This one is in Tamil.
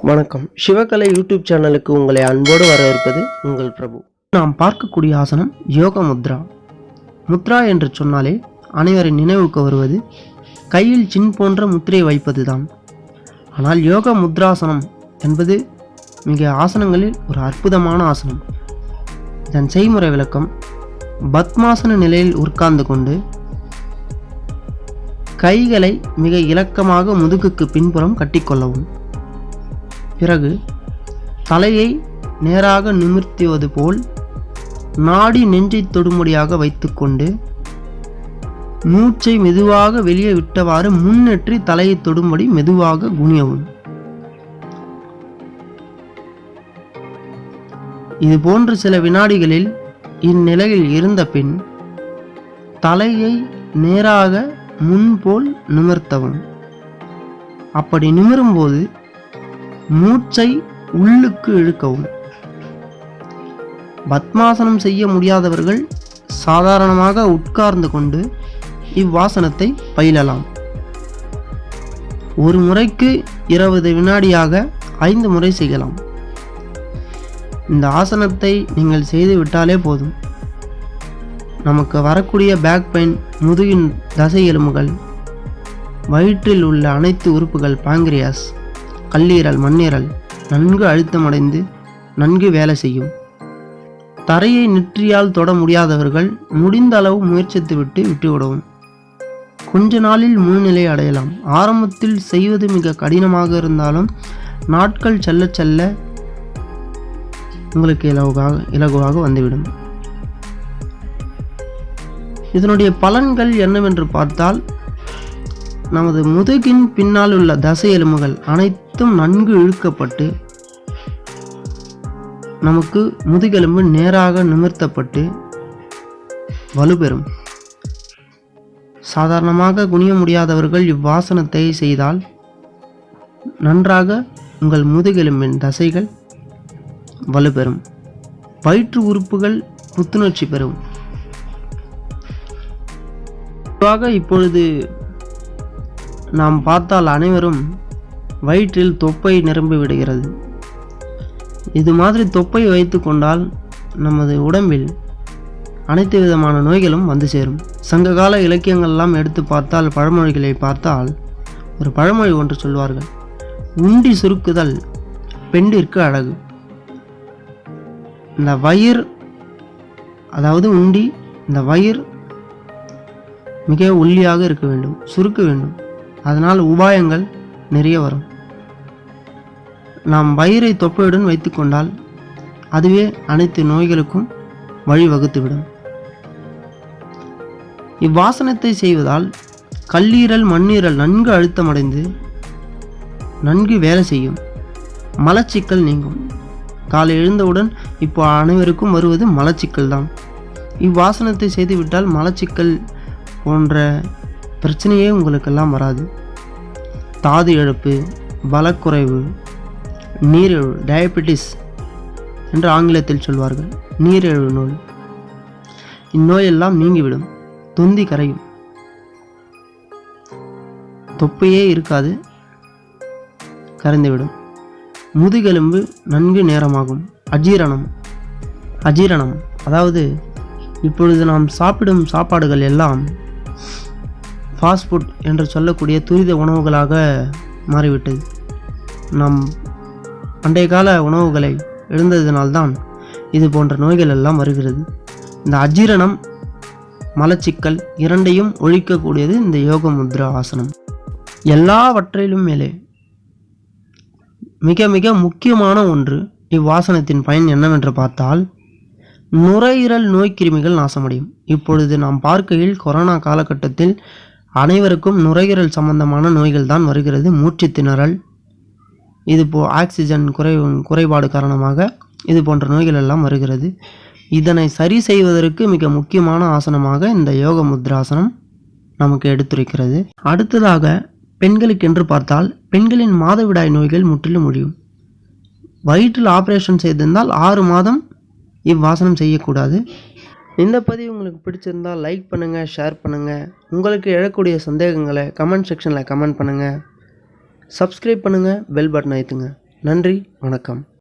வணக்கம். சிவகலை யூடியூப் சேனலுக்கு உங்களை அன்போடு வரவேற்பது உங்கள் பிரபு. நாம் பார்க்கக்கூடிய ஆசனம் யோக முத்ரா. முத்ரா என்று சொன்னாலே அனைவரின் நினைவுக்கு வருவது கையில் சின் போன்ற முத்திரை வைப்பதுதான். ஆனால் யோக முத்ராசனம் என்பது மிக ஆசனங்களில் ஒரு அற்புதமான ஆசனம். இதன் செய்முறை விளக்கம்: பத்மாசன நிலையில் உட்கார்ந்து கொண்டு கைகளை மிக இலக்கமாக முதுகுக்கு பின்புறம் கட்டிக்கொள்ளவும். பிறகு தலையை நேராக நிமிர்த்துவது போல் நாடி நெஞ்சை தொடுமுடியாக வைத்துக்கொண்டு மூச்சை மெதுவாக வெளியே விட்டவாறு முன்னேற்றி தலையை தொடும்படி மெதுவாக குனியவும். இது போன்று சில வினாடிகளில் இந்நிலையில் இருந்த பின் தலையை நேராக முன்போல் நிமிர்த்தவும். அப்படி நிமிரும்போது மூச்சை உள்ளுக்கு இழுக்கவும். பத்மாசனம் செய்ய முடியாதவர்கள் சாதாரணமாக உட்கார்ந்து கொண்டு இவ்வாசனத்தை பயிலலாம். ஒரு முறைக்கு 20 வினாடியாக 5 முறை செய்யலாம். இந்த ஆசனத்தை நீங்கள் செய்து விட்டாலே போதும், நமக்கு வரக்கூடிய பேக் பெயின், முதுகின் தசை எலும்புகள், வயிற்றில் உள்ள அனைத்து உறுப்புகள், பாங்கிரியாஸ், கல்லீரல், மண்ணீரல் நன்கு அழுத்தமடைந்து நன்கு வேலை செய்யும். தரையை நெற்றியால் தொட முடியாதவர்கள் முடிந்த அளவு முயற்சித்துவிட்டு விட்டுவிடவும். கொஞ்ச நாளில் முழுநிலை அடையலாம். ஆரம்பத்தில் செய்வது மிக கடினமாக இருந்தாலும் நாட்கள் செல்ல செல்ல உங்களுக்கு இலகுவாக வந்துவிடும். இதனுடைய பலன்கள் என்னவென்று பார்த்தால், நமது முதுகின் பின்னால் உள்ள தசை எலும்புகள் அனைத்தும் நன்கு இழுக்கப்பட்டு நமக்கு முதுகெலும்பு நேராக நிமிர்த்தப்பட்டு வலுப்பெறும். சாதாரணமாக குனிய முடியாதவர்கள் இவ்வாசனத்தை செய்தால் நன்றாக உங்கள் முதுகெலும்பின் தசைகள் வலுப்பெறும். வயிற்று உறுப்புகள் புத்துணர்ச்சி பெறும். இப்பொழுது நாம் பார்த்தால் அனைவரும் வயிற்றில் தொப்பை நிரம்பி விடுகிறது. இது மாதிரி தொப்பை வைத்து கொண்டால் நமது உடம்பில் அனைத்து விதமான நோய்களும் வந்து சேரும். சங்ககால இலக்கியங்கள்லாம் எடுத்து பார்த்தால், பழமொழிகளை பார்த்தால் ஒரு பழமொழி ஒன்று சொல்வார்கள்: உண்டி சுருக்குதல் பெண்டிற்கு அழகு. இந்த வயிறு, அதாவது உண்டி, இந்த வயிறு மிக ஒல்லியாக இருக்க வேண்டும், சுருக்க வேண்டும். அதனால் உபாயங்கள் நிறைய வரும். நாம் வயிறை தொப்பையுடன் வைத்து கொண்டால் அதுவே அனைத்து நோய்களுக்கும் வழிவகுத்துவிடும். இவ்வாசனத்தை செய்வதால் கல்லீரல், மண்ணீரல் நன்கு அழுத்தமடைந்து நன்கு வேலை செய்யும். மலச்சிக்கல் நீங்கும். காலை எழுந்தவுடன் இப்போ அனைவருக்கும் வருவது மலச்சிக்கல் தான். இவ்வாசனத்தை செய்துவிட்டால் மலச்சிக்கல் போன்ற பிரச்சனையே உங்களுக்கெல்லாம் வராது. தாது இழப்பு, பலக்குறைவு, நீரிழிவு, டயபெட்டிஸ் என்று ஆங்கிலத்தில் சொல்வார்கள், நீரிழிவு நோய், இந்நோயெல்லாம் நீங்கிவிடும். தொந்தி கரையும். தொப்பையே இருக்காது, கரைந்துவிடும். முதுகெலும்பு நன்கு நேரமாகும். அஜீரணம் அதாவது இப்பொழுது நாம் சாப்பிடும் சாப்பாடுகள் எல்லாம் ஃபாஸ்ட் ஃபுட் என்று சொல்லக்கூடிய துரித உணவுகளாக மாறிவிட்டது. நாம் பண்டைய கால உணவுகளை எழுந்ததினால்தான் இது போன்ற நோய்கள் எல்லாம் வருகிறது. இந்த அஜீரணம், மலச்சிக்கல் இரண்டையும் ஒழிக்கக்கூடியது இந்த யோக முத்ரா ஆசனம். எல்லாவற்றிலும் மேலே மிக மிக முக்கியமான ஒன்று, இவ்வாசனத்தின் பயன் என்னவென்று பார்த்தால், நுரையீரல் நோய் கிருமிகள் நாசமடையும். இப்பொழுது நாம் பார்க்கையில் கொரோனா காலகட்டத்தில் அனைவருக்கும் நுரையீரல் சம்பந்தமான நோய்கள் தான் வருகிறது. மூச்சு திணறல், இது ஆக்சிஜன் குறைபாடு காரணமாக இது போன்ற நோய்கள் எல்லாம் வருகிறது. இதனை சரி செய்வதற்கு மிக முக்கியமான ஆசனமாக இந்த யோக முத்ராசனம் நமக்கு எடுத்துரைக்கிறது. அடுத்ததாக பெண்களுக்கு என்று பார்த்தால், பெண்களின் மாதவிடாய் நோய்கள் முற்றிலும் ஒழியும். வயிற்றில் ஆப்ரேஷன் செய்திருந்தால் 6 மாதம் இவ்வாசனம் செய்யக்கூடாது. இந்த பதிவு உங்களுக்கு பிடிச்சிருந்தால் லைக் பண்ணுங்கள், ஷேர் பண்ணுங்கள். உங்களுக்கு எழக்கூடிய சந்தேகங்களை கமெண்ட் செக்ஷனில் கமெண்ட் பண்ணுங்கள். சப்ஸ்கிரைப் பண்ணுங்கள், பெல் பட்டன் அழுத்துங்க. நன்றி, வணக்கம்.